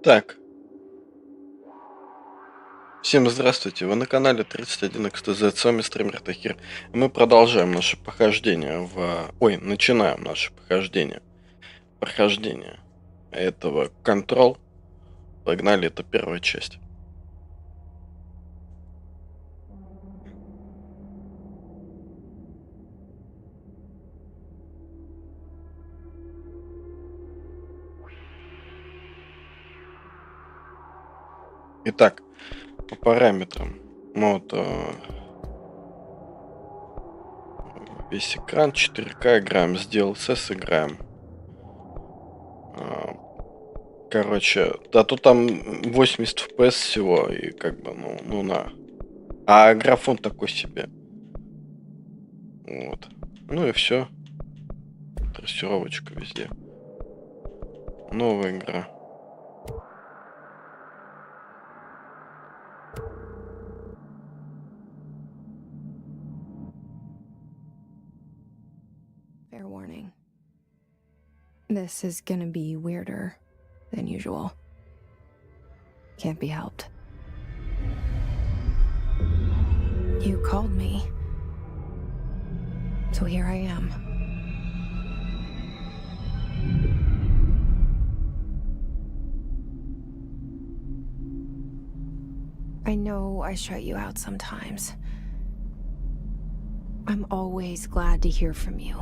Так, всем здравствуйте, вы на канале 31 XTZ, с вами стример Тахир. И мы продолжаем наше похождение начинаем наше прохождение этого Control. Погнали, это первая часть. Итак, по параметрам. Весь экран 4К играем, сделал с играем. А, Короче, да тут там 80 FPS всего, и как бы, ну на. А графон такой себе. Вот. Ну и все. Трассировочка везде. Новая игра. Fair warning. This is gonna be weirder than usual. Can't be helped. You called me. So here I am. I know I shut you out sometimes. I'm always glad to hear from you.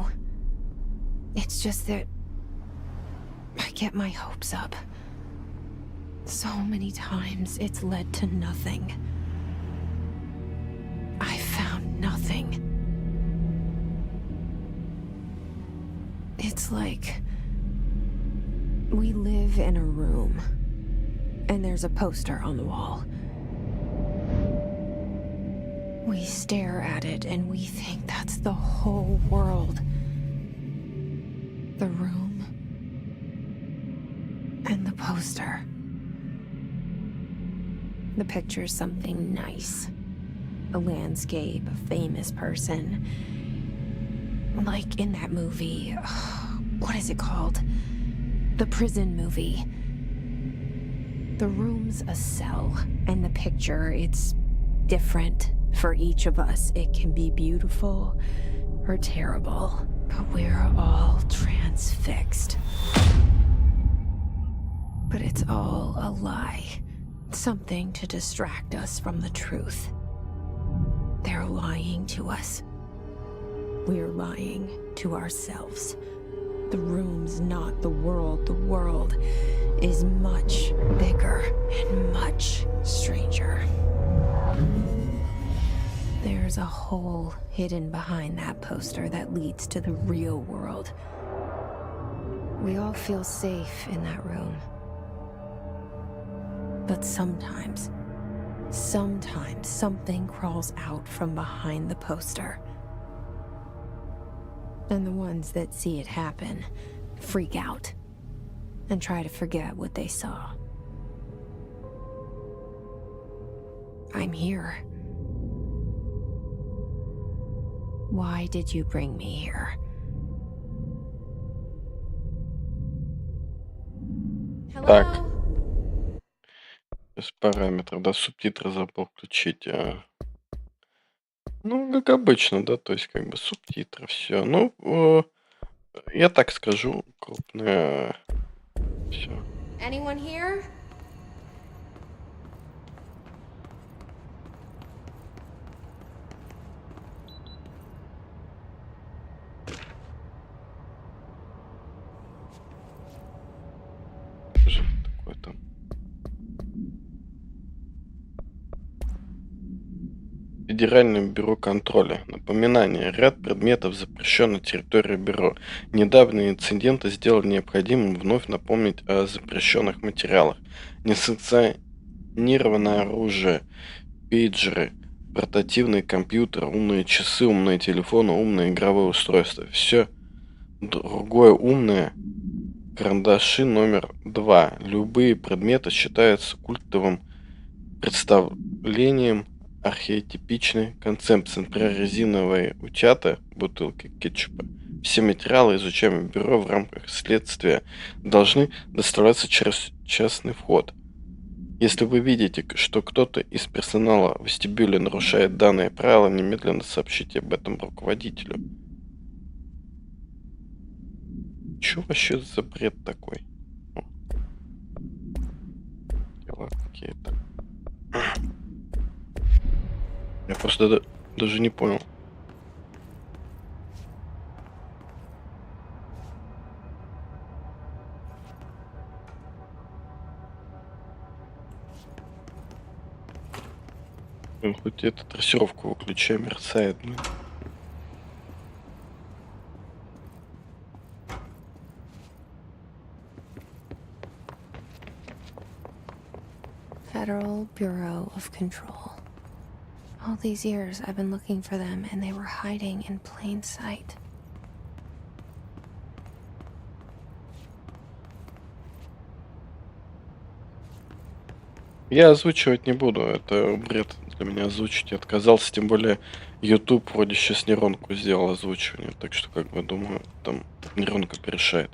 It's just that I get my hopes up. So many times it's led to nothing. I found nothing. It's like we live in a room, and there's a poster on the wall. We stare at it and we think that's the whole world. The room and the poster. The picture's something nice. A landscape, a famous person. Like in that movie, what is it called? The prison movie. The room's a cell, and the picture, it's different for each of us. It can be beautiful or terrible, but we're all transfixed. But it's all a lie. Something to distract us from the truth. They're lying to us. We're lying to ourselves. The room's not the world. The world is much bigger and much stranger. There's a hole hidden behind that poster that leads to the real world. We all feel safe in that room. But sometimes something crawls out from behind the poster. And the ones that see it happen freak out and try to forget what they saw. I'm here. Why did you bring me here? Так, без параметров, да, субтитры забыл включить. Ну, как обычно, да, то есть как бы субтитры, все. Ну, я так скажу, крупное, все. Anyone here? Что же это такое там? Федеральное Бюро Контроля. Напоминание. Ряд предметов запрещен на территории бюро. Недавние инциденты сделали необходимым вновь напомнить о запрещенных материалах. Несанкционированное оружие, пейджеры, портативные компьютеры, умные часы, умные телефоны, умные игровые устройства. Все другое умное. Карандаши номер 2. Любые предметы считаются культовым представлением архетипичной концепции. Например, резиновые утята, бутылки кетчупа. Все материалы, изучаемые в бюро в рамках следствия, должны доставляться через частный вход. Если вы видите, что кто-то из персонала в вестибюле нарушает данные правила, немедленно сообщите об этом руководителю. Чё вообще за бред такой? О. Дела какие-то. Я просто даже не понял. Хоть эту трассировку выключай, мерцает, блин. Federal Bureau of Control. All these years I've been looking for them, and they were hiding in plain sight. Я озвучивать не буду, это бред для меня озвучить. Я отказался, тем более YouTube вроде сейчас нейронку сделал озвучивание, так что как бы думаю, там нейронка порешает.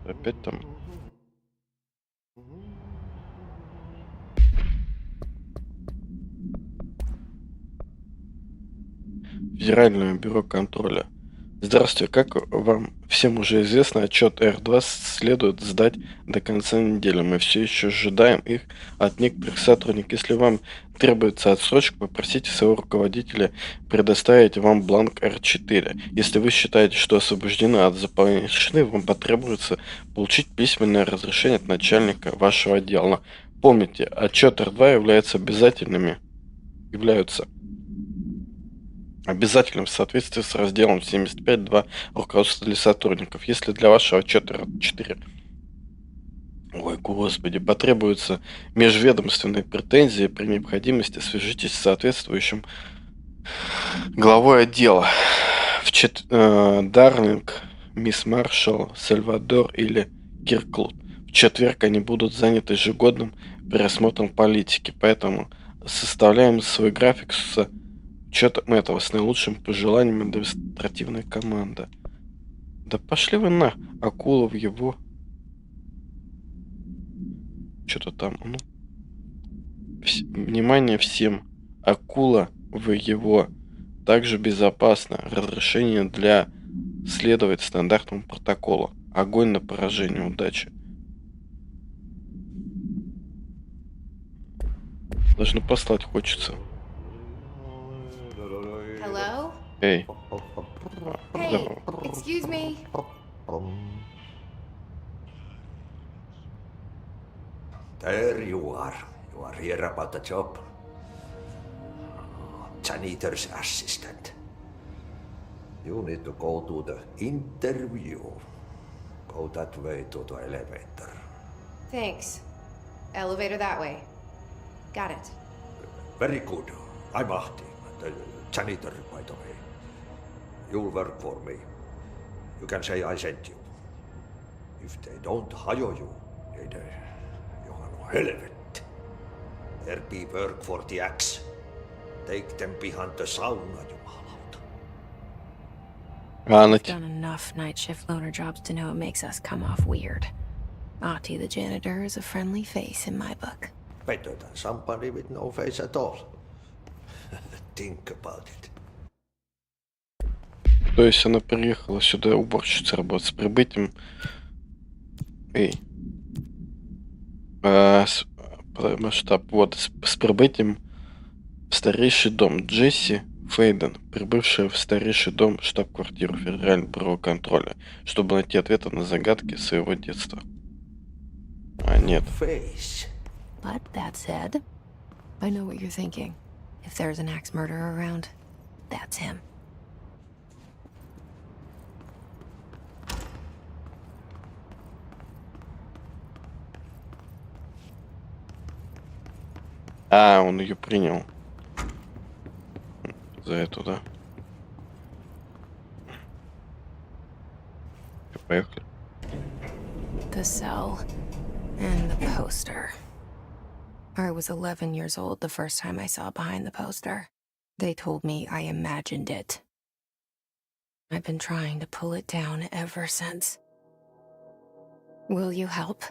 Опять там. Федеральное Бюро Контроля. Здравствуйте, как вам всем уже известно, отчет R2 следует сдать до конца недели. Мы все еще ожидаем их от некоторых сотрудников. Если вам требуется отсрочка, попросите своего руководителя предоставить вам бланк R4. Если вы считаете, что освобождены от заполнения, вам потребуется получить письменное разрешение от начальника вашего отдела. Но помните, отчет R2 являются обязательным в соответствии с разделом 75.2 руководства для сотрудников. Если для вашего отчета 4 потребуются межведомственные претензии, при необходимости свяжитесь с соответствующим главой отдела. Дарлинг, мисс Маршалл, Сальвадор или Кирклуд. В четверг они будут заняты ежегодным пересмотром политики, поэтому составляем свой график с учетом этого, с наилучшим пожеланием административная команда. Да пошли вы на акула в его... Что-то там, ну... Внимание всем. Акула в его. Также безопасно. Разрешение для следовать стандартному протоколу. Огонь на поражение. Удачи. Даже послать хочется. Hello? Эй. Hey, excuse me. There you are. You are here about the job. Janitor's assistant. You need to go to the interview. Go that way to the elevator. Thanks. Elevator that way. Got it. Very good. I'm Ahti, the janitor, by the way. You'll work for me. You can say I sent you. If they don't hire you, then you're no helvet. There be work for the axe. Take them behind the sauna, jumalauta. I've done enough night shift loner jobs to know it makes us come off weird. Ahti the janitor is a friendly face in my book. Better than somebody with no face at all. Think about it. То есть она приехала сюда уборщицей работать с прибытием. Эй. Масштаб. Вот, с прибытием в старейший дом. Джесси Фейден, прибывшая в старейший дом штаб-квартиру Федерального Бюро Контроля, чтобы найти ответы на загадки своего детства. А, нет. But that said, I know what you're thinking. If there's an axe murderer around, that's him. А, он ее принял. За эту, да. Поехали. The cell and the poster. I was 11 years old the first time I saw behind the poster. They told me I imagined it. I've been trying to pull it down ever since. Will you help?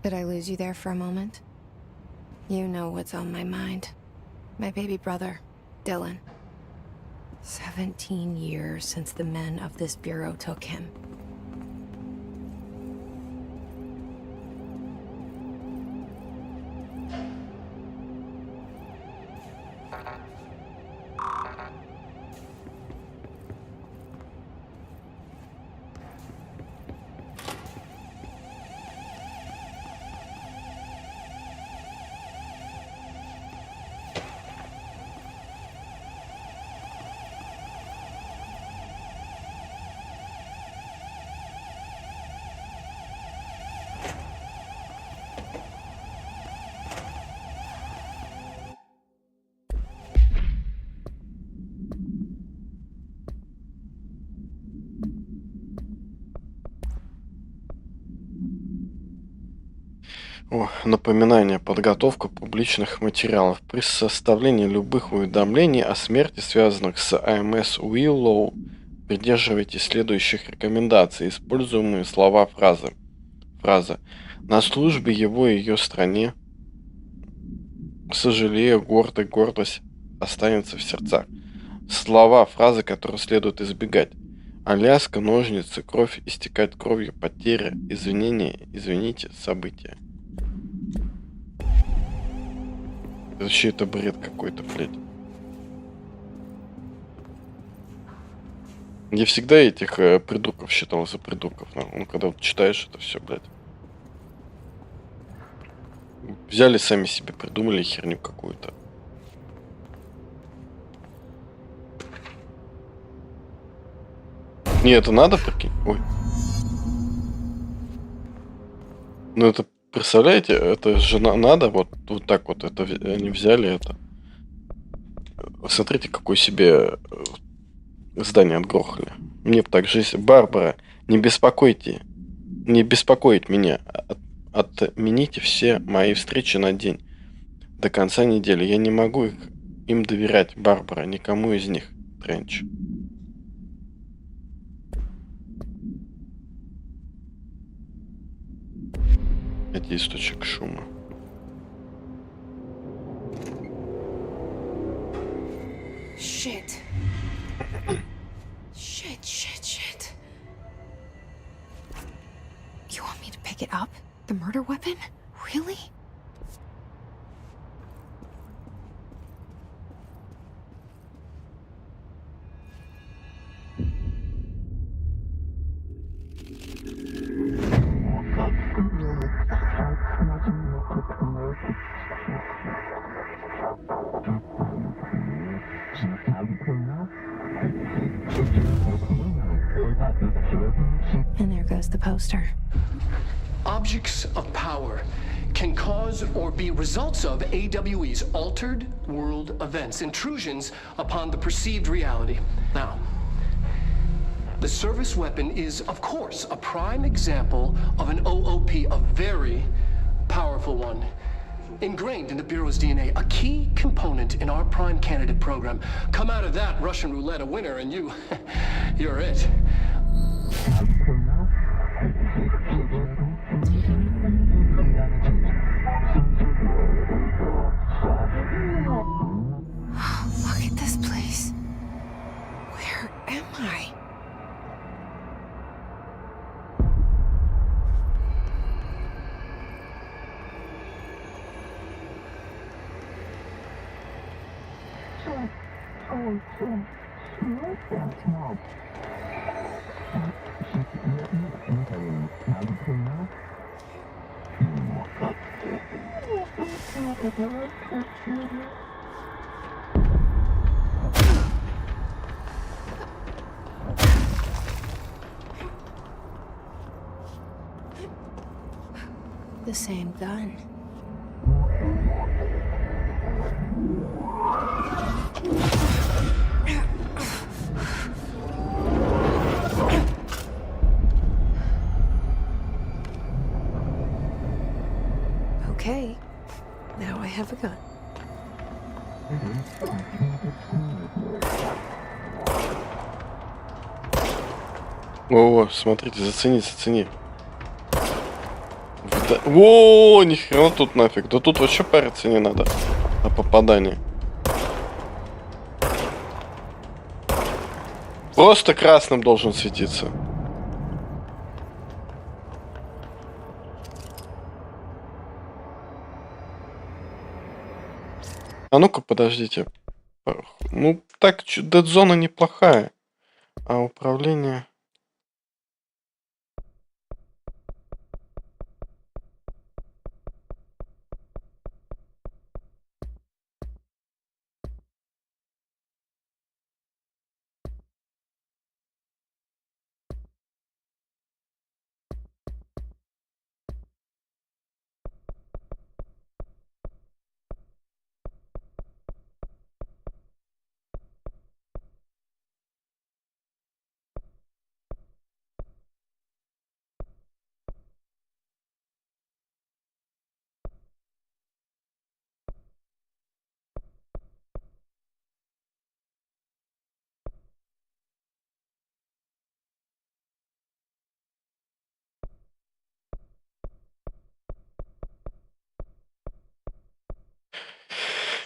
Did I lose you there for a moment? You know what's on my mind. My baby brother, Dylan. 17 years since the men of this bureau took him. Напоминание. Подготовка публичных материалов. При составлении любых уведомлений о смерти, связанных с АМС Уиллоу, придерживайтесь следующих рекомендаций. Используемые слова, фразы. Фраза. На службе его и ее стране. Сожалею, гордость останется в сердцах. Слова, фразы, которые следует избегать. Аляска, ножницы, кровь, истекать кровью, потеря, извинения, извините, события. Вообще это бред какой-то, блядь. Я всегда этих придурков считал за придурков. Ну, когда вот читаешь это все, блядь. Взяли сами себе, придумали херню какую-то. Не, это надо, прикинь? Ой. Ну это, представляете, это же надо вот так вот. Это они взяли это. Смотрите, какое себе здание отгрохали. Мне бы так жизнь. Барбара, не беспокоить меня. Отмените все мои встречи на день. До конца недели. Я не могу им доверять, Барбара, никому из них. Тренч. Это источник шума. Shit. Shit. You want me to pick it up? The murder weapon? Really? And there goes the poster. Objects of power can cause or be results of AWE's altered world events, intrusions upon the perceived reality. Now, the service weapon is, of course, a prime example of an OOP, a very powerful one, ingrained in the Bureau's DNA, a key component in our prime candidate program. Come out of that Russian roulette a winner and you're it. am I? The same gun. Okay, now I have a gun. О, смотрите, зацени, зацени. О, нихрена тут нафиг. Да тут вообще париться не надо на попадание. Просто красным должен светиться. А ну-ка, подождите. Ну, так, дед-зона неплохая. А управление...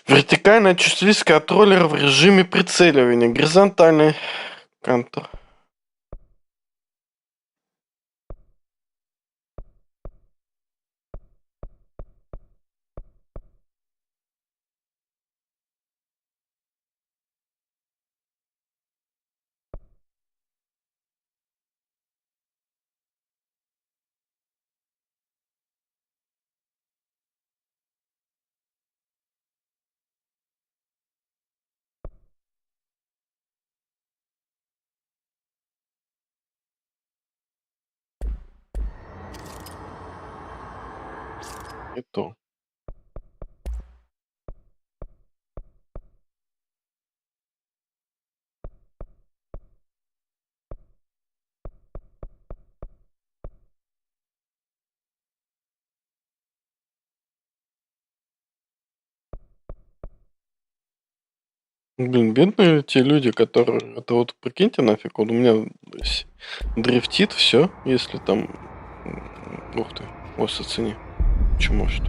Вертикальная чувствительность контроллера в режиме прицеливания. Горизонтальный контроль. И то. Блин, бедные те люди, которые... Это вот прикиньте нафиг, вот у меня дрифтит все, если там... Ух ты, вот оцени. Почему что?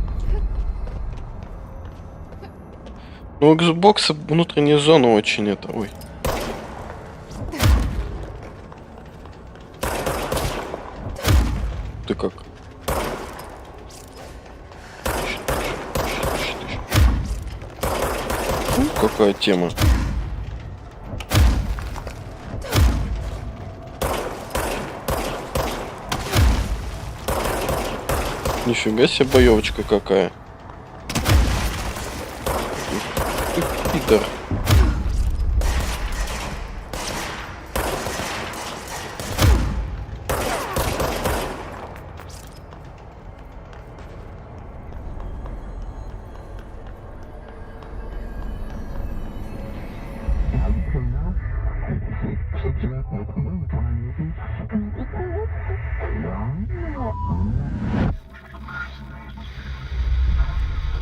Ну, у Xbox внутренняя зона очень это... Ой. Ты как? Какая тема? Нифига себе боевочка какая. Питер.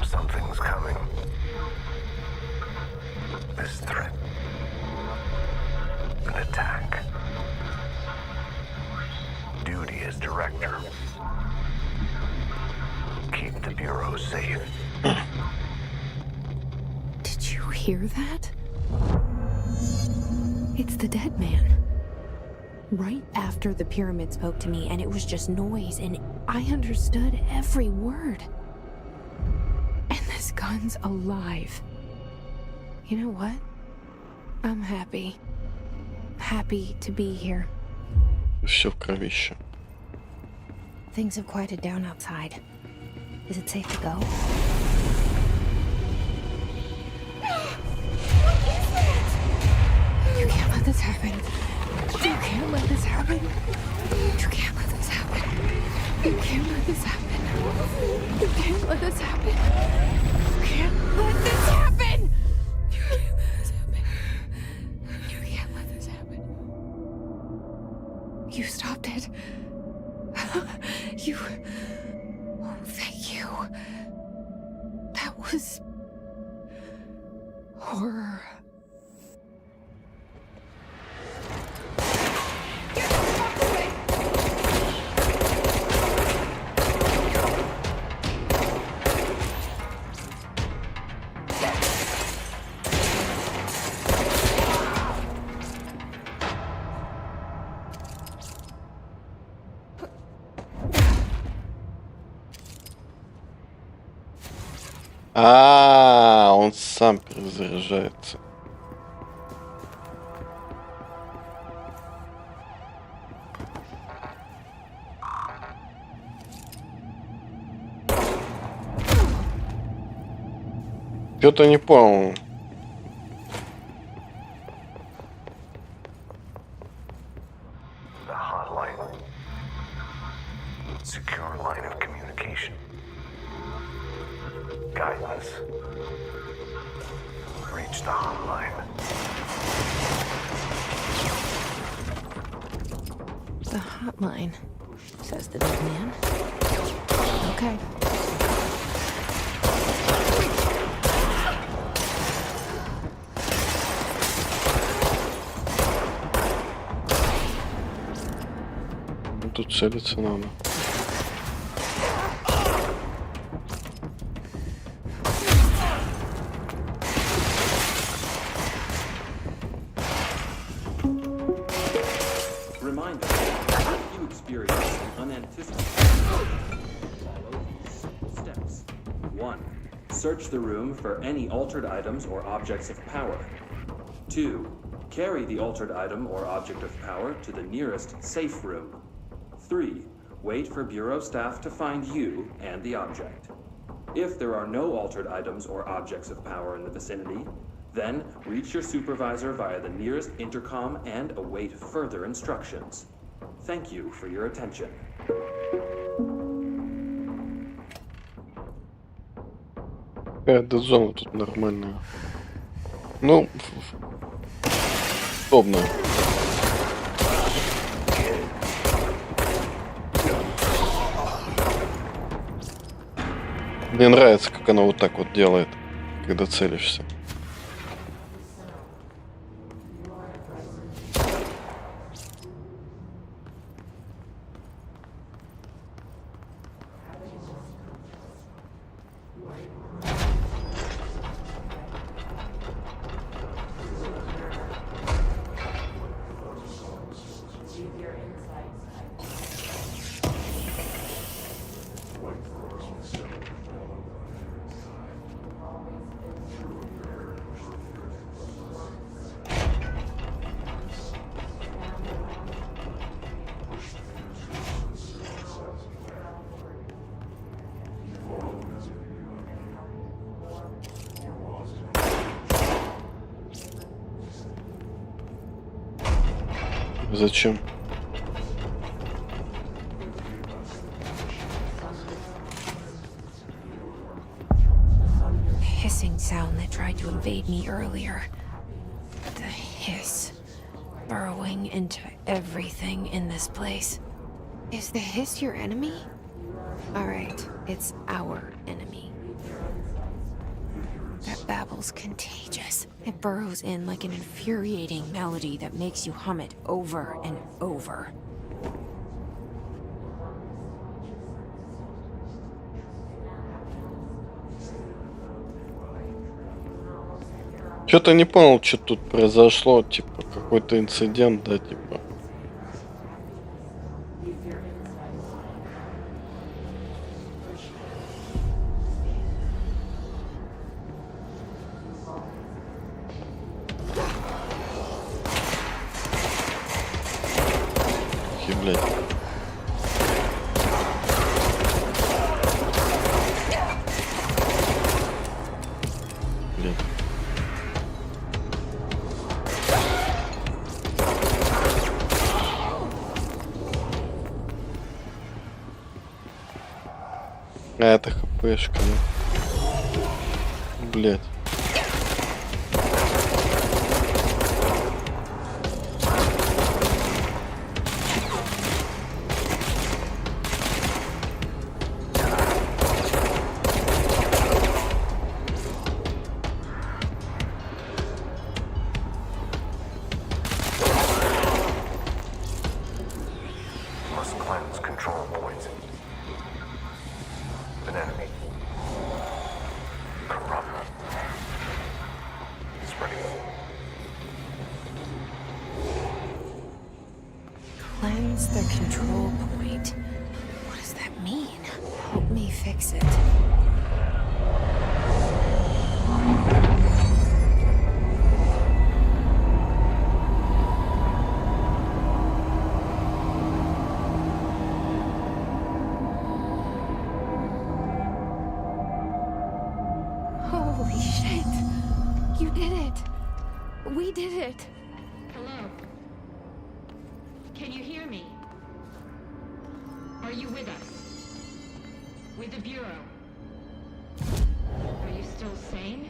Something's coming. This threat. An attack. Duty as director. Keep the Bureau safe. Did you hear that? It's the dead man. Right after the pyramid spoke to me, and it was just noise, and I understood every word. And this gun's alive. You know what? I'm happy. Happy to be here. Все в кровище. Things have quieted down outside. Is it safe to go? You can't let this happen. You can't let this happen. You can't let this happen. You can't let this happen. You can't let this happen. You can't let this happen. You can't let this happen. You can't let this happen. You stopped it. You... Oh, thank you. That was... horror. Он сам перезаряжается. Что-то не понял. The hotline. Secure line of communication. Guidance. Reach the hotline. The hotline, says the dead man. Okay. Тут целиться надо. Reminder, if you experience an unanticipated follow these steps. 1. Search the room for any altered items or objects of power. 2. Carry the altered item or object of power to the nearest safe room. 3. Wait for Bureau staff to find you and the object. If there are no altered items or objects of power in the vicinity, then reach your supervisor via the nearest intercom and await further instructions. Thank you for your attention. Какая-то зона тут нормальная. Ну, удобно. Мне нравится, как она вот так вот делает, когда целишься. Зачем? Hissing sound that tried to invade me earlier. The hiss. Burrowing into everything in this place. Is the hiss your enemy? Alright, it's our enemy. That babble's contagious. It burrows in like an infuriating melody that makes you hum it over and over. Что-то не понял, что тут произошло. Типа, какой-то инцидент, да, типа. Блядь. Блядь. А это хпшка, ну. Блядь. Must cleanse control points. An enemy. Corrupt. Spreading. Cleanse the control point. What does that mean? Help me fix it. Holy shit! You did it! We did it! Hello? Can you hear me? Are you with us? With the Bureau? Are you still sane?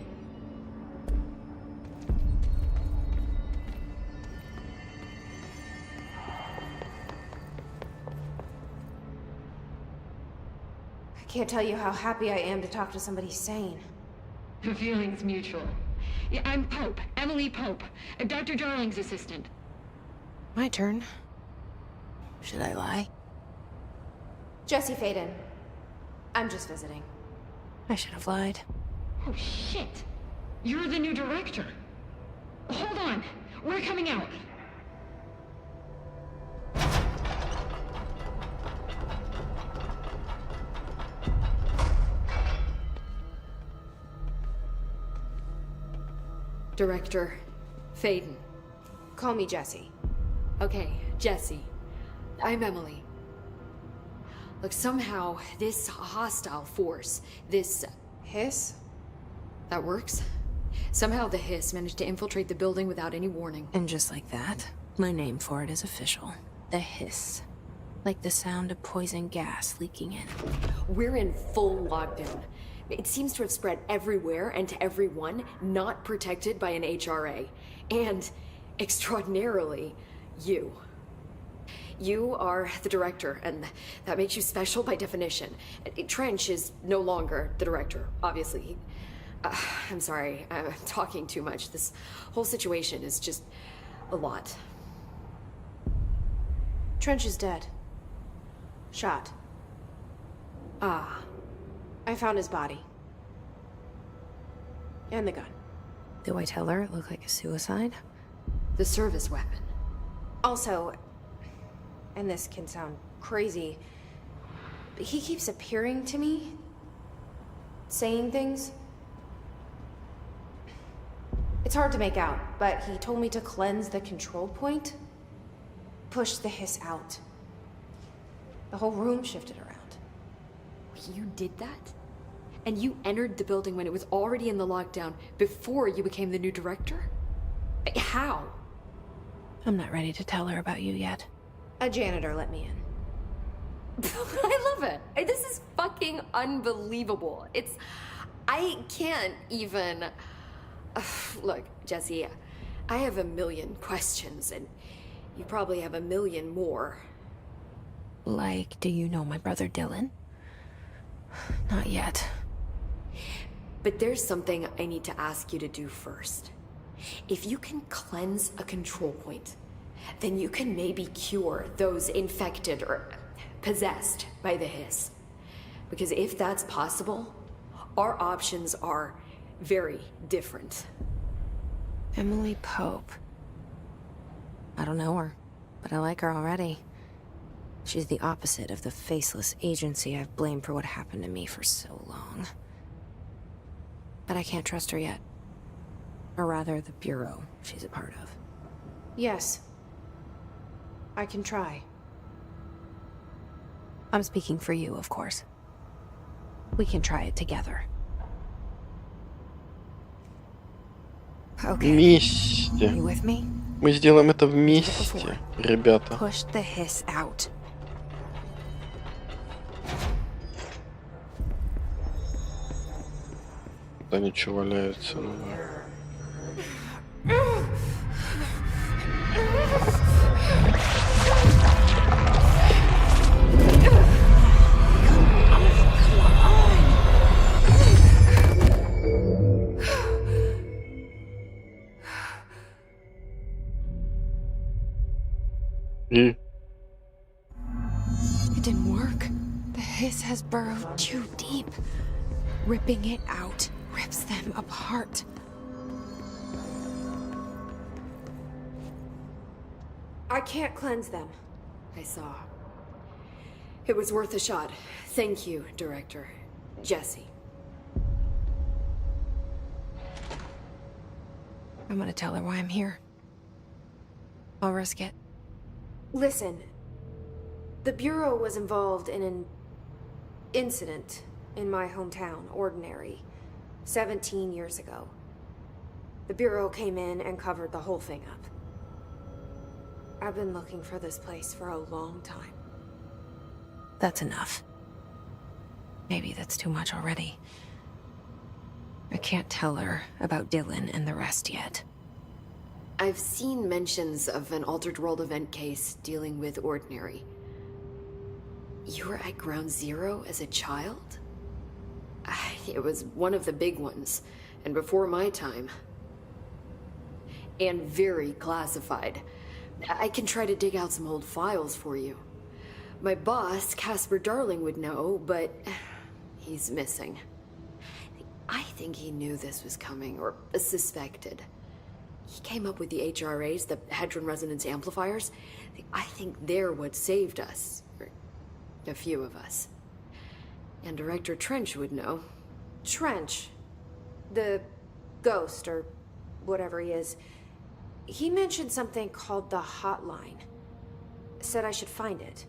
I can't tell you how happy I am to talk to somebody sane. The feeling's mutual. Yeah, I'm Pope, Emily Pope, Dr. Darling's assistant. My turn. Should I lie? Jessie Feyden. I'm just visiting. I should have lied. Oh, shit. You're the new director. Hold on. We're coming out. Director Feyden. Call me Jesse. Okay, Jesse. I'm Emily. Look, somehow this hostile force, this... Hiss? that works? Somehow the hiss managed to infiltrate the building without any warning. And just like that, my name for it is official. The hiss. Like the sound of poison gas leaking in. We're in full lockdown. It seems to have spread everywhere and to everyone not protected by an HRA. And, extraordinarily, you. You are the director, and that makes you special by definition. Trench is no longer the director, obviously. I'm sorry, I'm talking too much. This whole situation is just a lot. Trench is dead. Shot. Ah. I found his body. And the gun. Do I tell her it looked like a suicide? The service weapon. Also, and this can sound crazy, but he keeps appearing to me, saying things. It's hard to make out, but he told me to cleanse the control point, push the hiss out. The whole room shifted around. You did that? And you entered the building when it was already in the lockdown before you became the new director? How? I'm not ready to tell her about you yet. A janitor let me in. I love it. This is fucking unbelievable. I can't even... Look, Jesse, I have a million questions, and you probably have a million more. Like, do you know my brother Dylan? Not yet. But there's something I need to ask you to do first. If you can cleanse a control point, then you can maybe cure those infected or possessed by the hiss. Because if that's possible, our options are very different. Emily Pope. I don't know her, but I like her already. She's the opposite of the faceless agency I've blamed for what happened to me for so long. But I can't trust her yet. Or rather, the Bureau she's a part of. Yes. I can try. I'm speaking for you, of course. We can try it together. Okay. Вместе. You with me? Мы сделаем это вместе, ребята. Push the hiss out. Да ничего валяется. Ну, да. И It didn't work. The hiss has burrowed too deep. Ripping it out rips them apart. I can't cleanse them. I saw. It was worth a shot. Thank you, Director. Jesse. I'm gonna tell her why I'm here. I'll risk it. Listen, the Bureau was involved in an incident in my hometown, Ordinary, 17 years ago. The Bureau came in and covered the whole thing up. I've been looking for this place for a long time. That's enough. Maybe that's too much already. I can't tell her about Dylan and the rest yet. I've seen mentions of an altered world event case dealing with Ordinary. You were at Ground Zero as a child? It was one of the big ones, and before my time. And very classified. I can try to dig out some old files for you. My boss, Casper Darling, would know, but he's missing. I think he knew this was coming, or suspected. He came up with the HRAs, the Hadron Resonance Amplifiers. I think they're what saved us. Or a few of us. And Director Trench would know. Trench, the ghost, or whatever he is, he mentioned something called the Hotline. Said I should find it.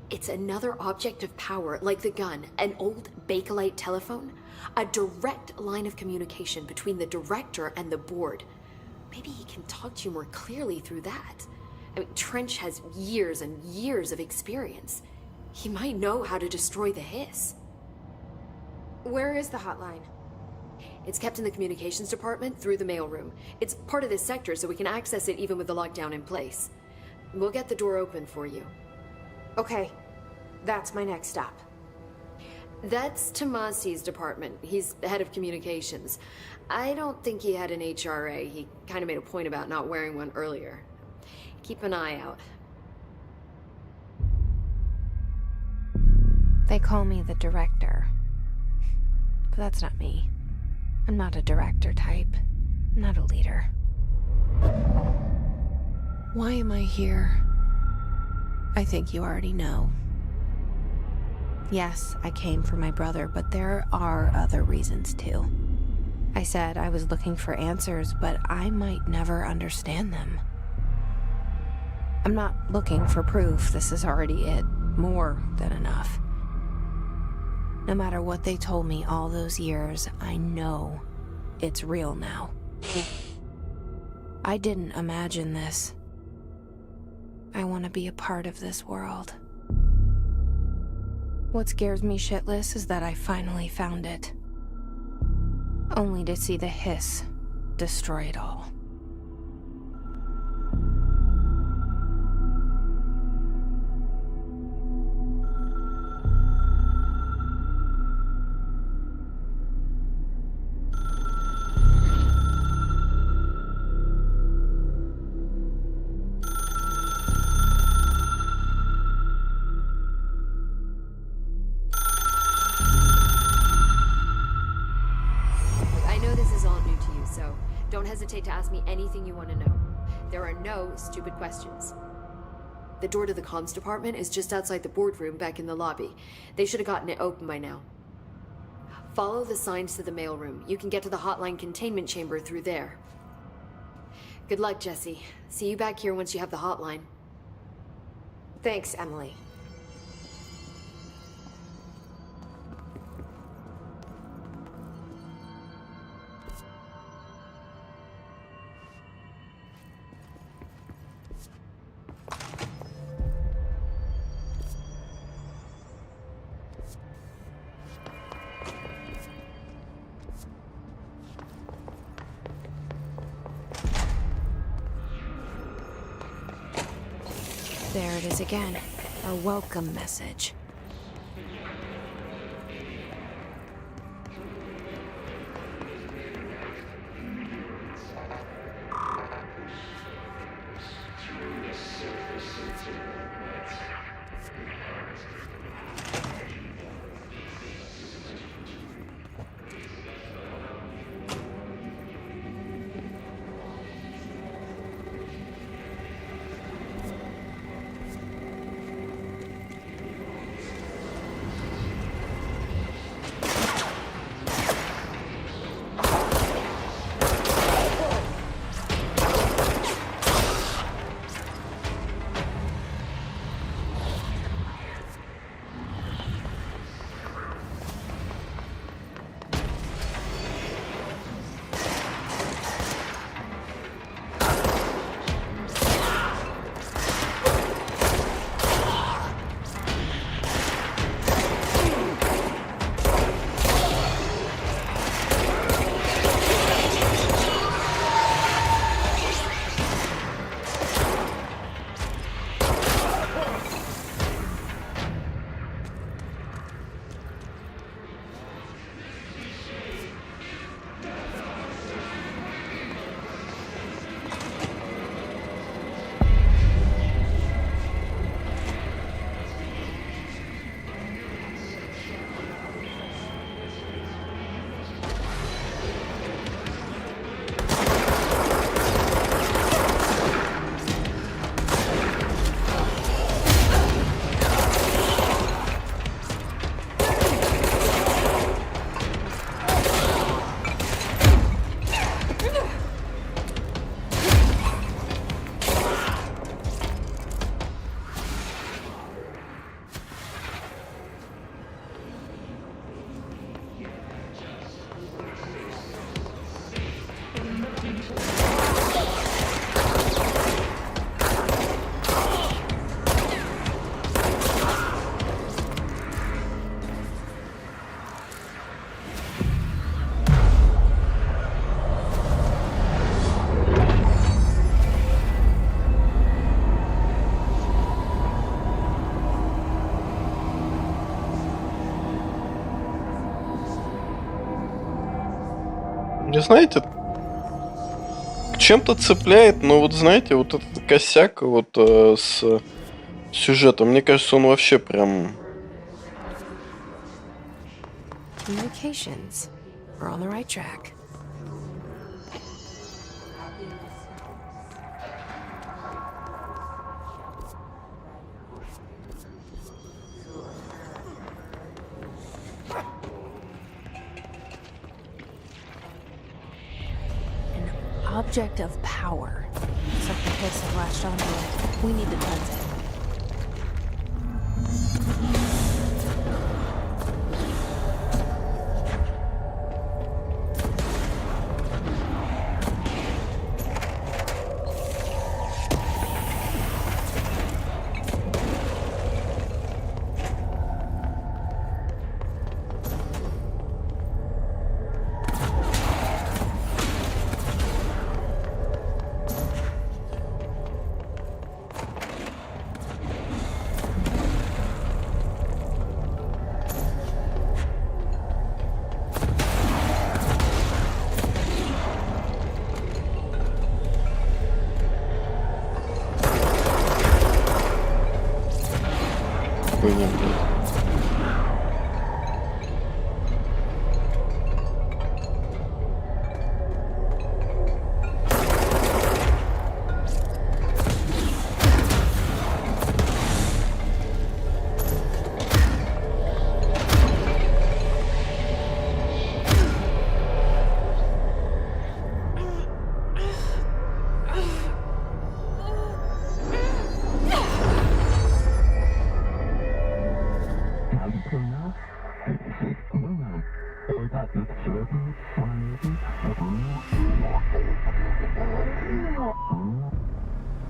It's another object of power, like the gun, an old Bakelite telephone. A direct line of communication between the director and the board. Maybe he can talk to you more clearly through that. I mean, Trench has years and years of experience. He might know how to destroy the hiss. Where is the hotline? It's kept in the communications department through the mailroom. It's part of this sector, so we can access it even with the lockdown in place. We'll get the door open for you. Okay, that's my next stop. That's Tomasi's department. He's the head of communications. I don't think he had an HRA. He kind of made a point about not wearing one earlier. Keep an eye out. They call me the director. But that's not me. I'm not a director type. I'm not a leader. Why am I here? I think you already know. Yes, I came for my brother, but there are other reasons too. I said I was looking for answers, but I might never understand them. I'm not looking for proof. This is already it. More than enough. No matter what they told me all those years, I know it's real now. I didn't imagine this. I want to be a part of this world. What scares me shitless is that I finally found it. Only to see the hiss destroy it all. hesitate to ask me anything you want to know. There are no stupid questions. The door to the comms department is just outside the boardroom back in the lobby. They should have gotten it open by now. Follow the signs to the mailroom. You can get to the hotline containment chamber through there. Good luck, Jesse. See you back here once you have the hotline. Thanks, Emily. There it is again. A welcome message. Не знаете, чем-то цепляет, но вот знаете, вот этот косяк вот с сюжетом, мне кажется, он вообще прям... Communications. We're on the right track. Object of power. Something hits have latched onto it. We need to cleanse it. Хуйня, блядь.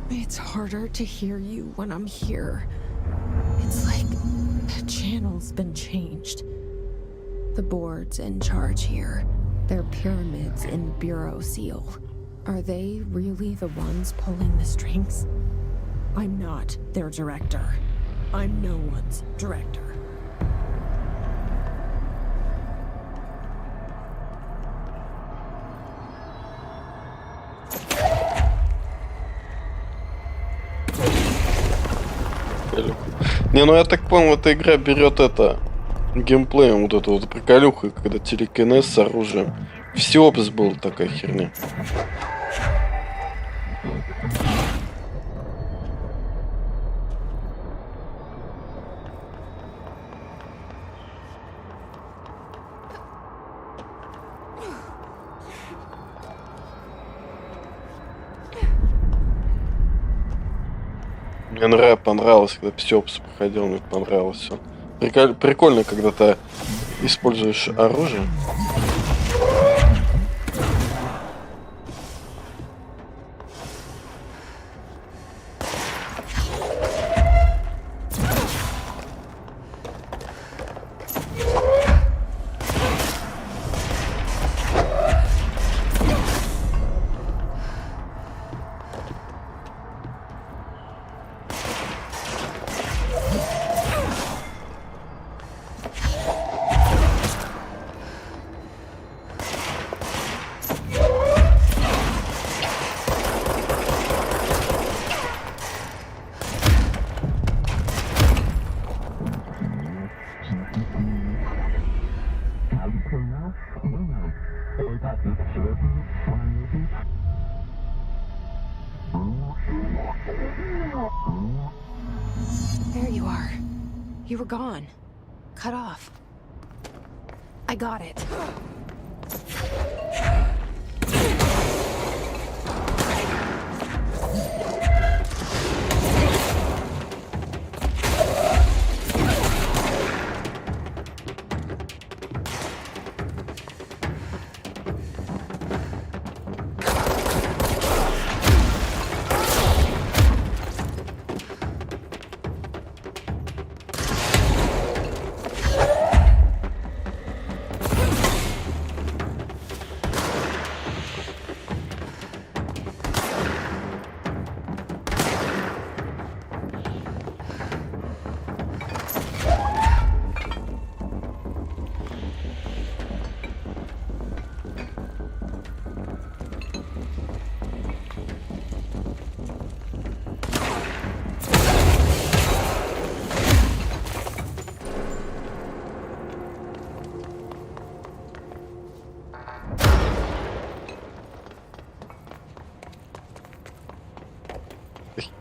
It's harder to hear you when I'm here. It's like the channel's been changed. The board's in charge here. They're pyramids in Bureau Seal. Are they really the ones pulling the strings? I'm not their director. I'm no one's director. Не, ну я так понял, эта игра берет это геймплеем, вот эту вот приколюху, когда телекинез с оружием. В Сиопс была такая херня. Мне понравилось, когда Псиопс походил, мне понравилось все. Прикольно, когда ты используешь оружие. There you are. You were gone. Cut off. I got it.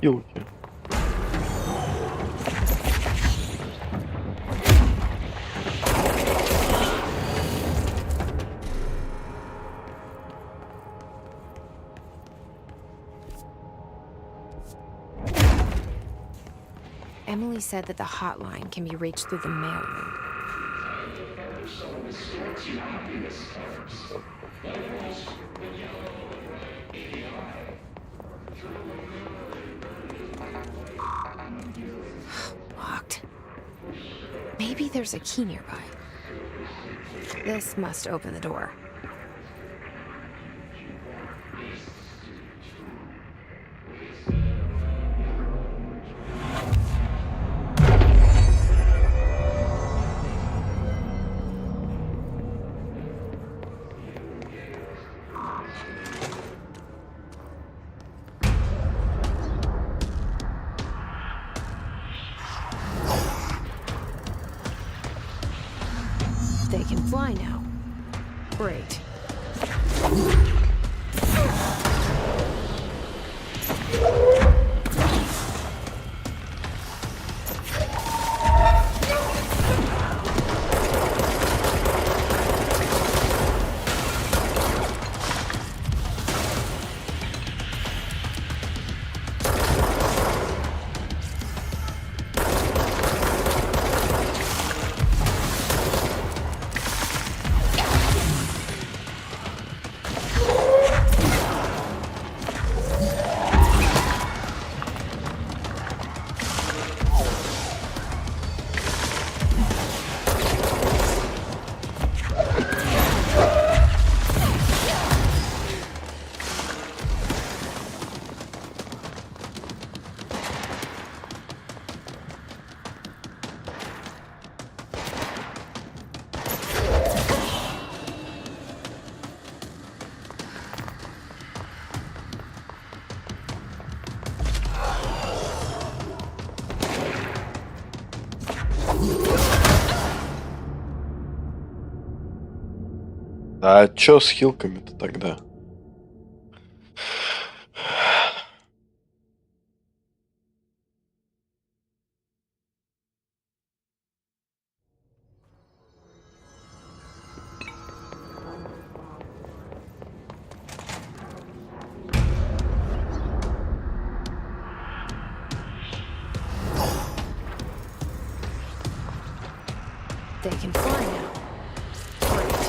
Хилки. Emily said that the hotline can be reached through the mailroom. Locked. Maybe there's a key nearby. This must open the door. They can fly now. Great. А чё с хилками-то тогда? They can fly now. Great.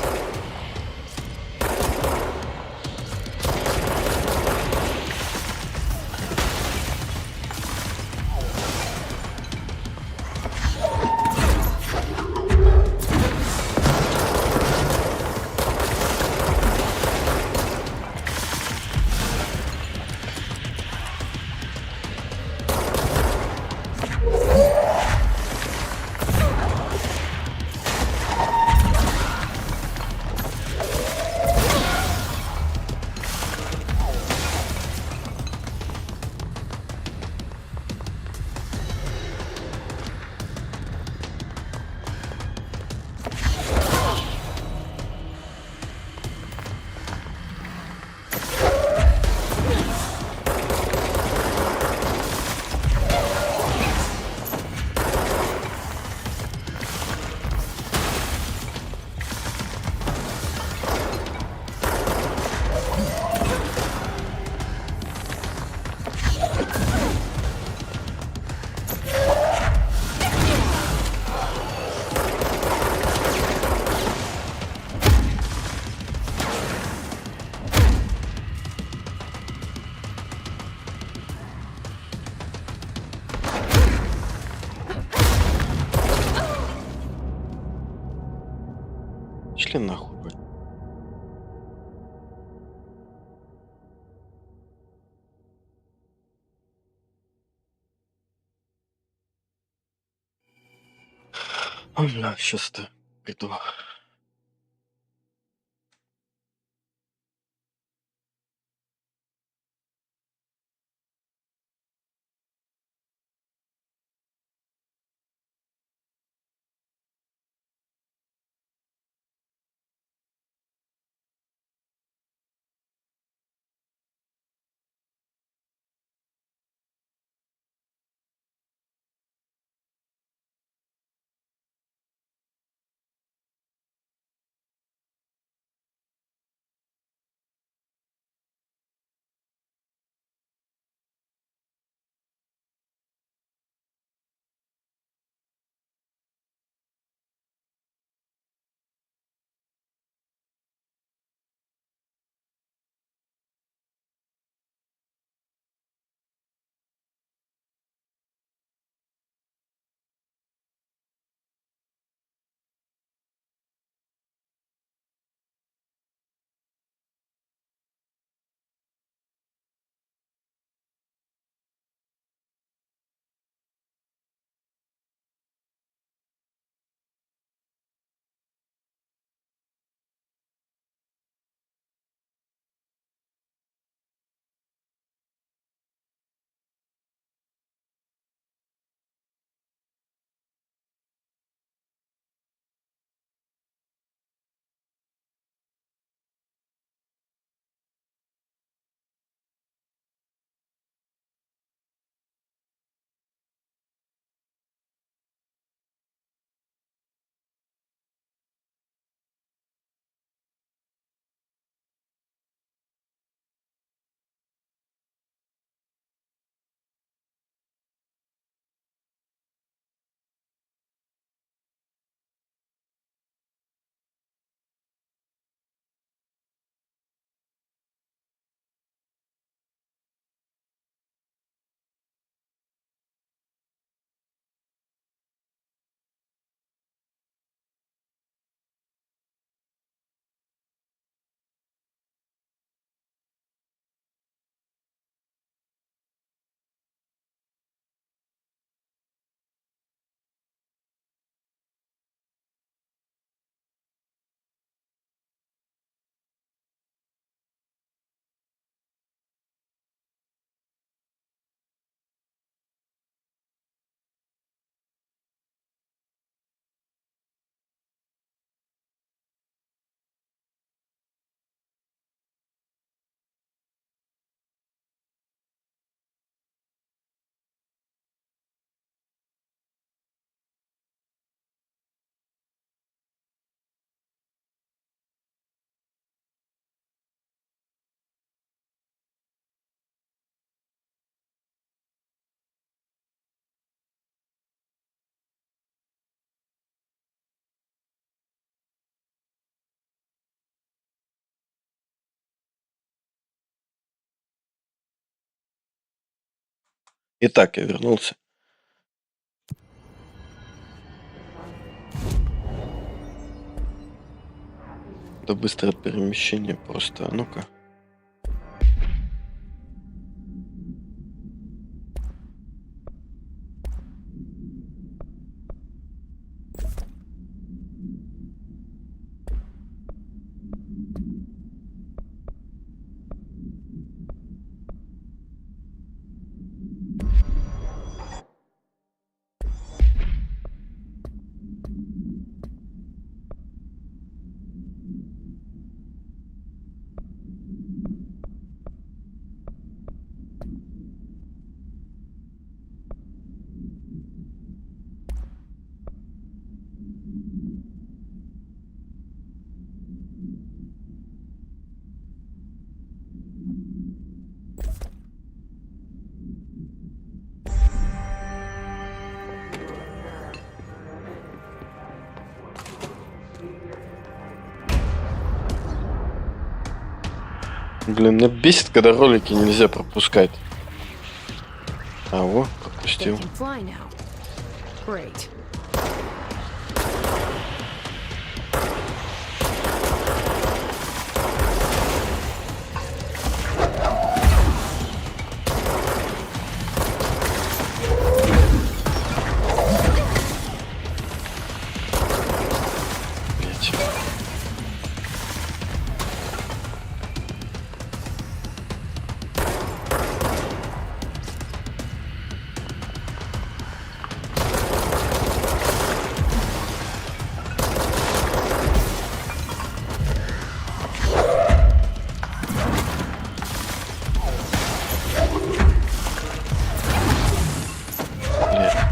Шли нахуй, блядь. Ой, бля, сейчас-то приду. Итак, я вернулся. Да быстрое перемещение просто. А ну-ка. Блин, меня бесит, когда ролики нельзя пропускать. А, во, They пропустил. can fly now. Great. Блять. Блять.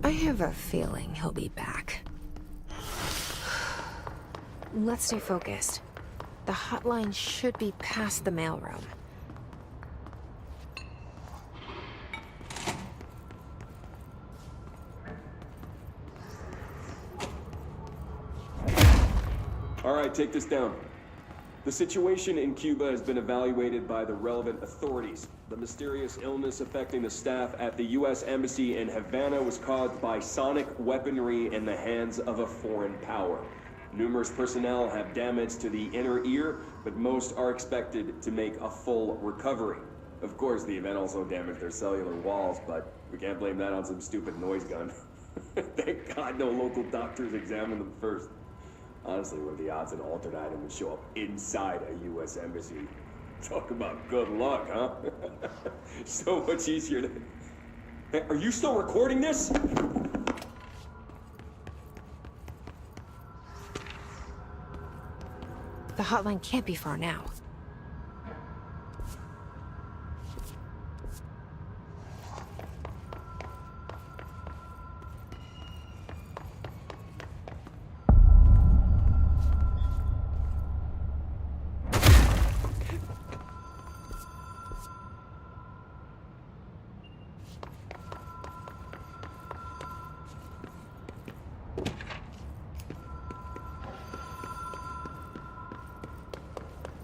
I have a feeling he'll be back. Let's stay focused. The hotline should be past the mailroom. All right, take this down. The situation in Cuba has been evaluated by the relevant authorities. The mysterious illness affecting the staff at the U.S. Embassy in Havana was caused by sonic weaponry in the hands of a foreign power. Numerous personnel have damage to the inner ear, but most are expected to make a full recovery. Of course, the event also damaged their cellular walls, but we can't blame that on some stupid noise gun. Thank God no local doctors examined them first. Honestly, what are the odds an altered item would show up inside a U.S. embassy? Talk about good luck, huh? So much easier to... Hey, are you still recording this? The hotline can't be far now.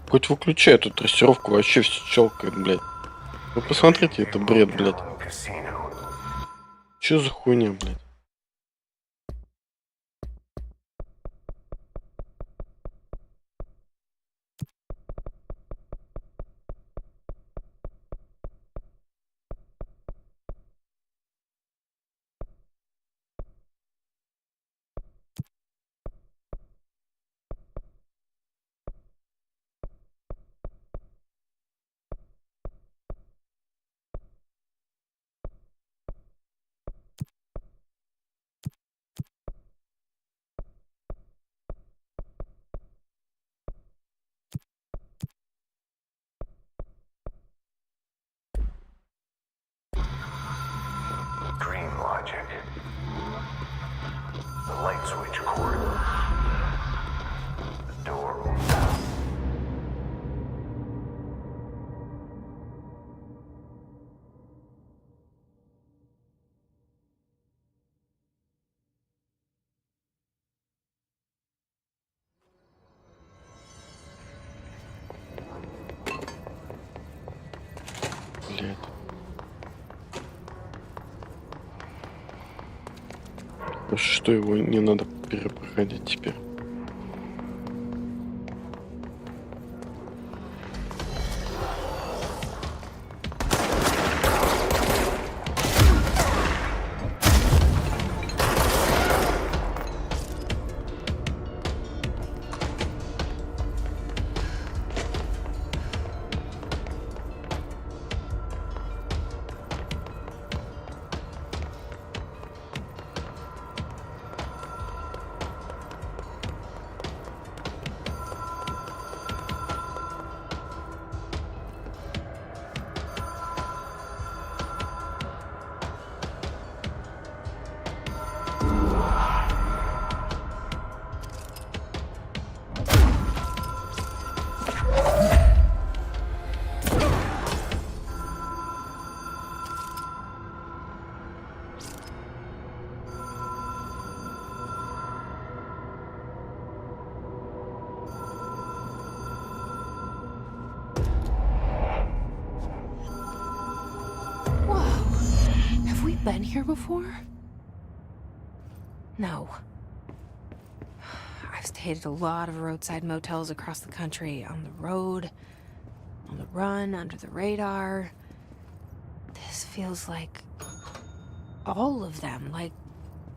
Хоть выключай эту трассировку, вообще все челкает, блядь. Вы посмотрите, это бред, блядь. Casino. Че за хуйня, блядь? блядь. Что его не надо перепроходить теперь? Been here before? No. I've stayed at a lot of roadside motels across the country, on the road, on the run, under the radar. This feels like all of them, like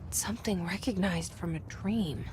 something recognized from a dream.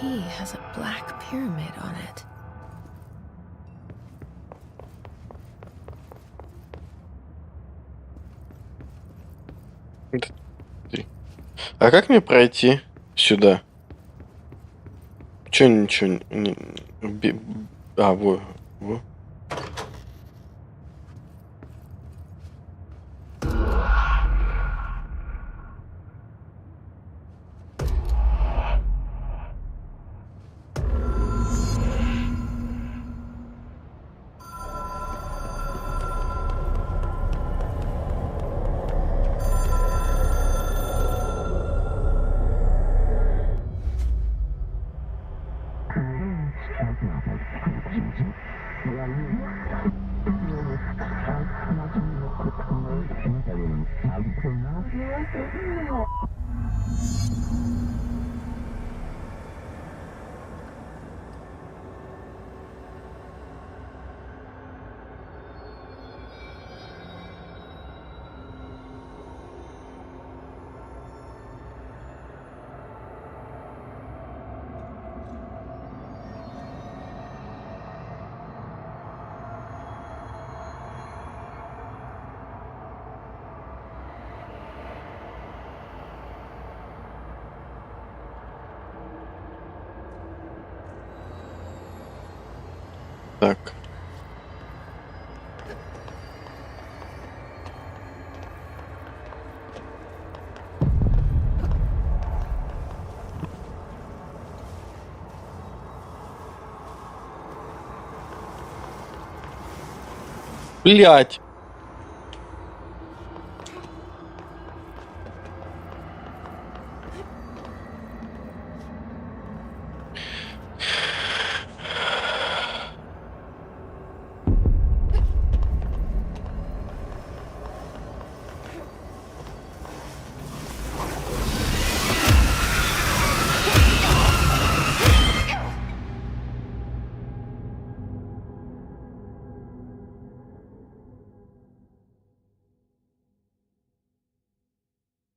Key has a black pyramid on it. А как мне пройти сюда? Чё ничего не... А, во. Так. Блять.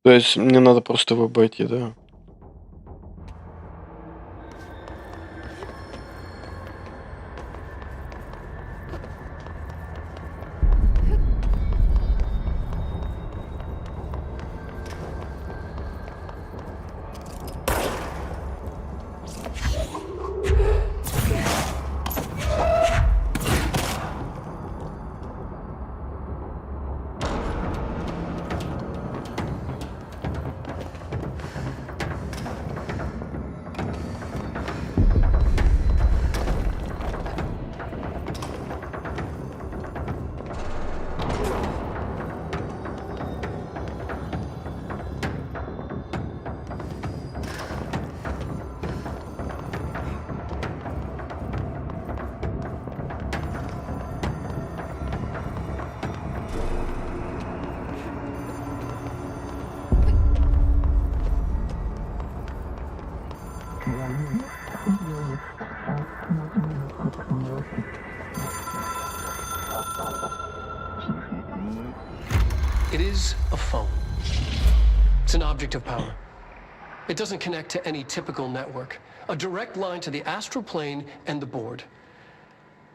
То есть мне надо просто его обойти, да? It is a phone. It's an object of power. It doesn't connect to any typical network. A direct line to the astral plane and the board.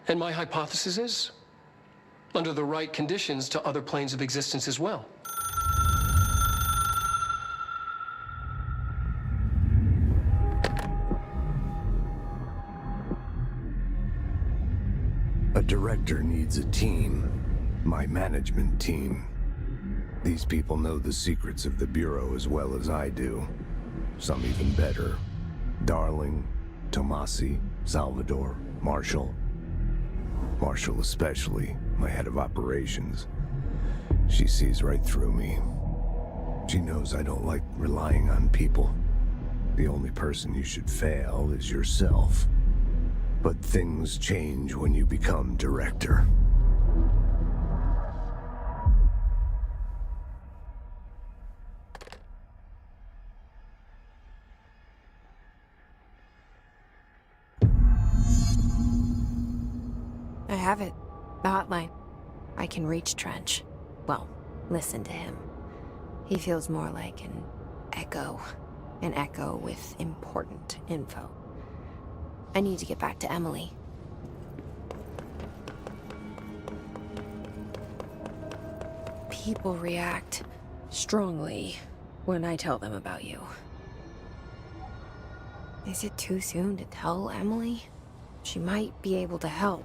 And my hypothesis is, under the right conditions, to other planes of existence as well. A director needs a team. My management team. These people know the secrets of the Bureau as well as I do. Some even better. Darling, Tomasi, Salvador, Marshall. Marshall especially, my head of operations. She sees right through me. She knows I don't like relying on people. The only person you should fail is yourself. But things change when you become director. I have it. The hotline. I can reach Trench. Well, listen to him. He feels more like an echo. An echo with important info. I need to get back to Emily. People react strongly when I tell them about you. Is it too soon to tell Emily? She might be able to help.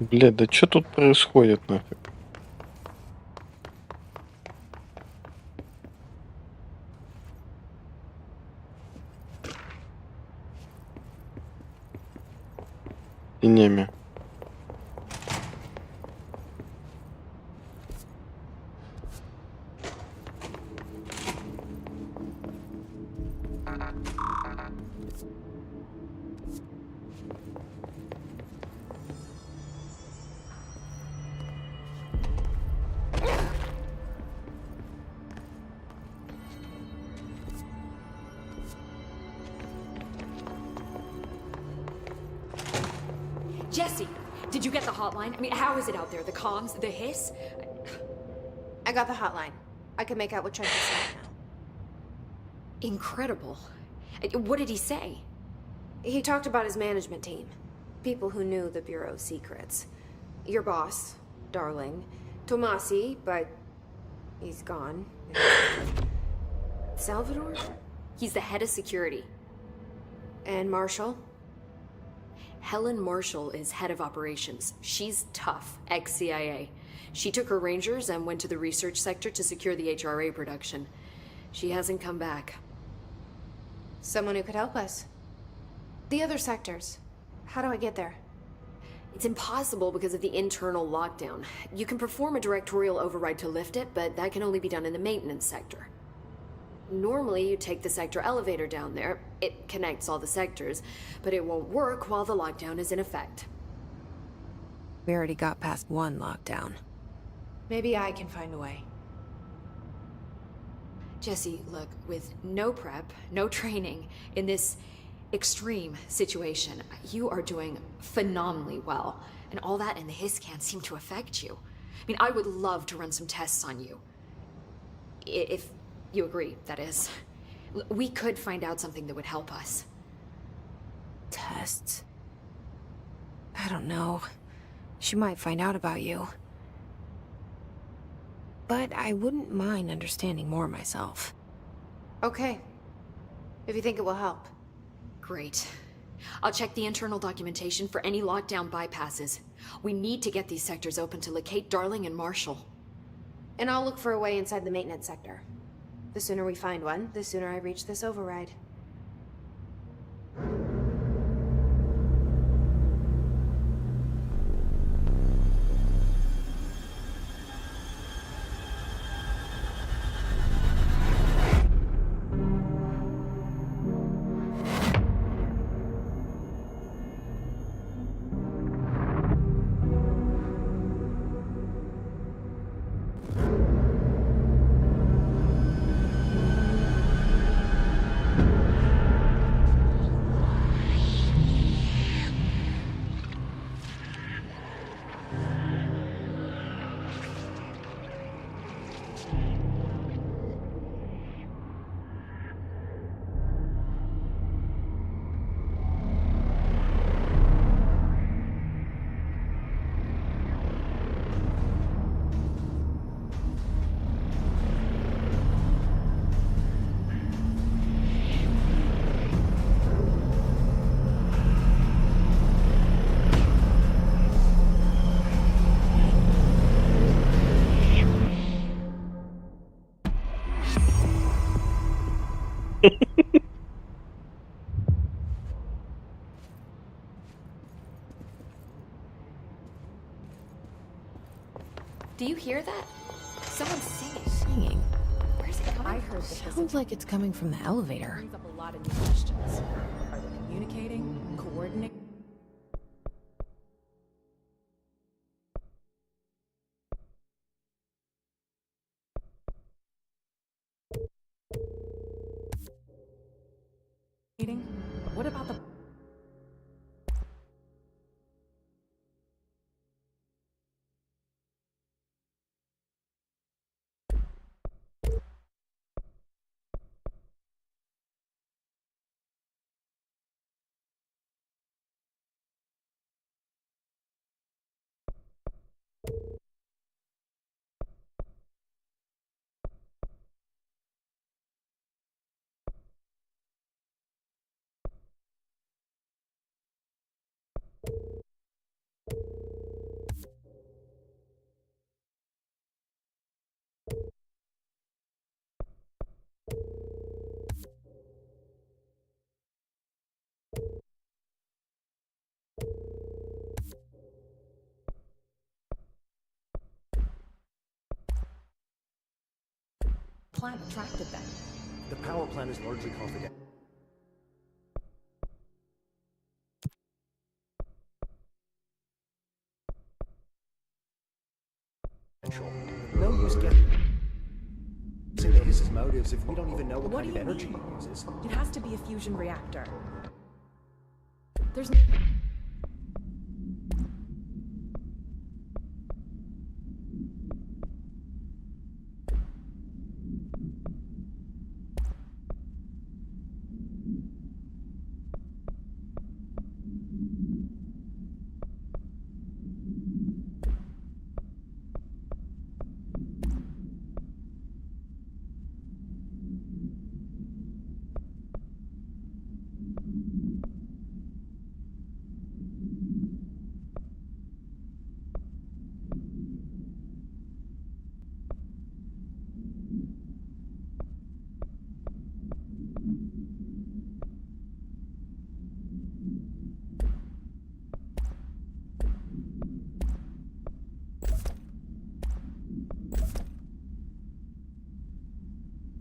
Блядь, да что тут происходит нафиг? Тенями. Jesse, did you get the hotline? I mean, how is it out there? The comms, the hiss? I got the hotline. I can make out what Trent is saying now. Incredible. What did he say? He talked about his management team. People who knew the Bureau's secrets. Your boss, Darling. Tomasi, but he's gone. Salvador? He's the head of security. And Marshall? Helen Marshall is head of operations. She's tough, ex-CIA. She took her rangers and went to the research sector to secure the HRA production. She hasn't come back. Someone who could help us. The other sectors. How do I get there? It's impossible because of the internal lockdown. You can perform a directorial override to lift it, but that can only be done in the maintenance sector. Normally, you take the sector elevator down there. It connects all the sectors, but it won't work while the lockdown is in effect. We already got past one lockdown. Maybe I can find a way. Jesse, look, with no prep, no training, in this extreme situation, you are doing phenomenally well. And all that and the hiss can't seem to affect you. I mean, I would love to run some tests on you. If you agree, that is. We could find out something that would help us. Tests? I don't know. She might find out about you. But I wouldn't mind understanding more myself. Okay. If you think it will help. Great. I'll check the internal documentation for any lockdown bypasses. We need to get these sectors open to locate Darling and Marshall. And I'll look for a way inside the maintenance sector. The sooner we find one, the sooner I reach this override. Do you hear that? Someone's singing. Singing? Where's it coming I from? heard that. Sounds like it's coming from the elevator. Brings up a lot of new questions. Are they communicating? Coordinating? What about the... plant attracted them? The power plant is largely confidential. No use getting to his motives if we don't even know what kind of energy he uses. It has to be a fusion reactor. There's...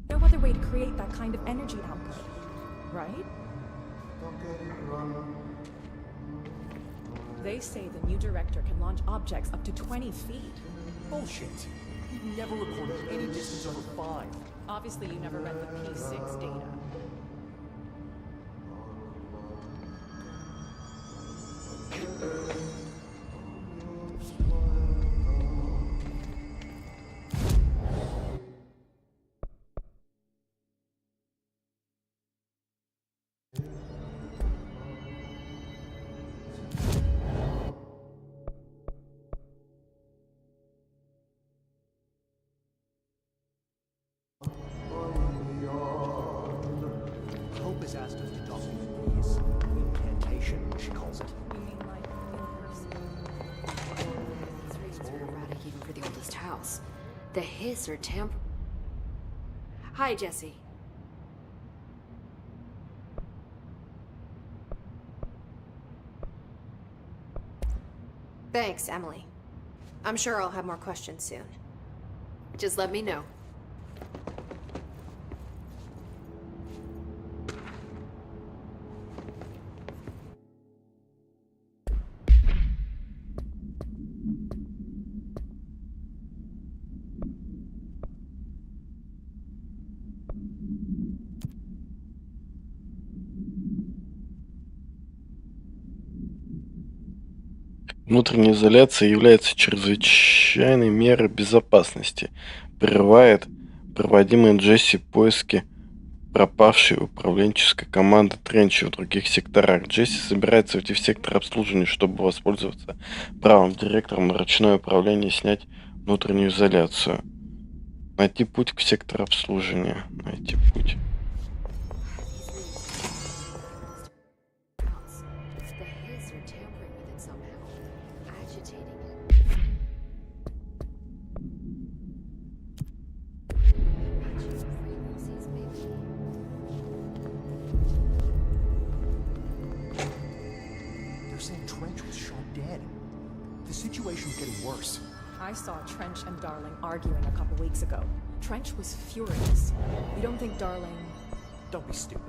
no other way to create that kind of energy output, right? They say the new director can launch objects up to 20 feet. Bullshit. You've never recorded any distance over 5. Obviously, you never read the P6 data. Hope has asked us to talk to this incantation, she calls it. You mean like in person? These reasons are erratic even for the oldest house. The hiss or tamper. Hi, Jesse. Thanks, Emily. I'm sure I'll have more questions soon. Just let me know. Внутренняя изоляция является чрезвычайной мерой безопасности. Прерывает проводимые Джесси поиски пропавшей управленческой команды Тренча в других секторах. Джесси собирается уйти в сектор обслуживания, чтобы воспользоваться правом директора на ручное управление и снять внутреннюю изоляцию. Найти путь к сектору обслуживания. Найти путь. The hiss or tampering with it somehow. Agitating it. Matching frequencies, maybe. They're saying Trench was shot dead. The situation's getting worse. I saw Trench and Darling arguing a couple weeks ago. Trench was furious. You don't think Darling... Don't be stupid.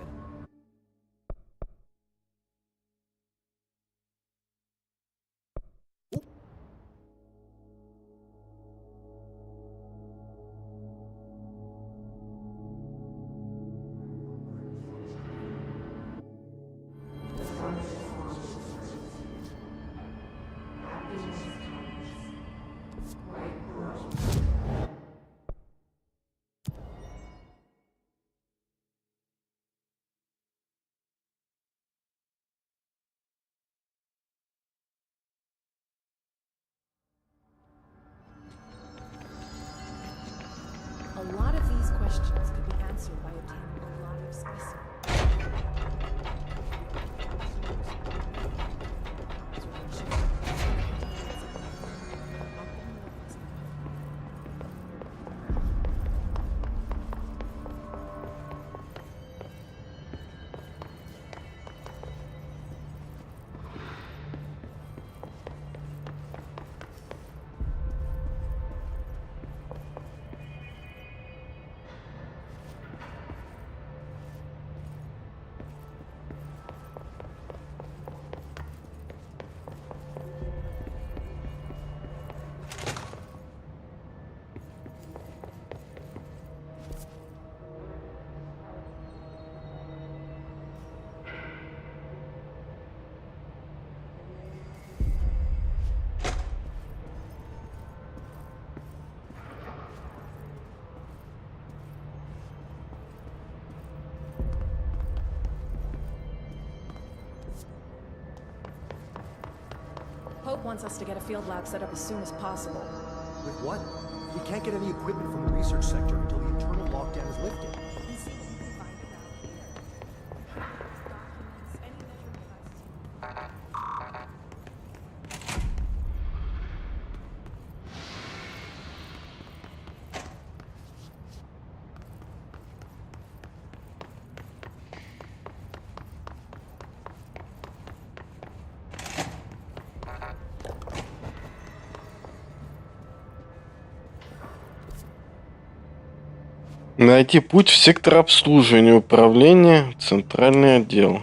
A lot of these questions could be answered by obtaining a lot of specimens. Hope wants us to get a field lab set up as soon as possible. With what? We can't get any equipment from the research sector until the internal lockdown is lifted. See what you can find around here. Documents, any measuring devices. Найти путь в сектор обслуживания управления, центральный отдел.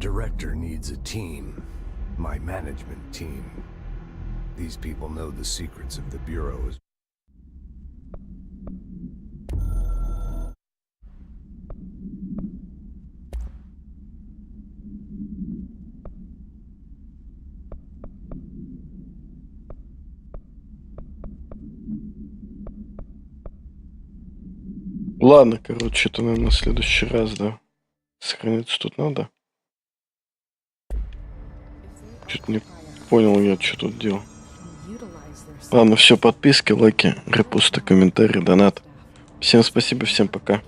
director needs a team. My management team. These people know the secrets of the Bureau. Ладно, короче, это, наверное, в следующий раз, да. Сохраниться тут надо. Чуть не понял я, что тут делал. Ладно, все, подписки, лайки, репосты, комментарии, донат. Всем спасибо, всем пока.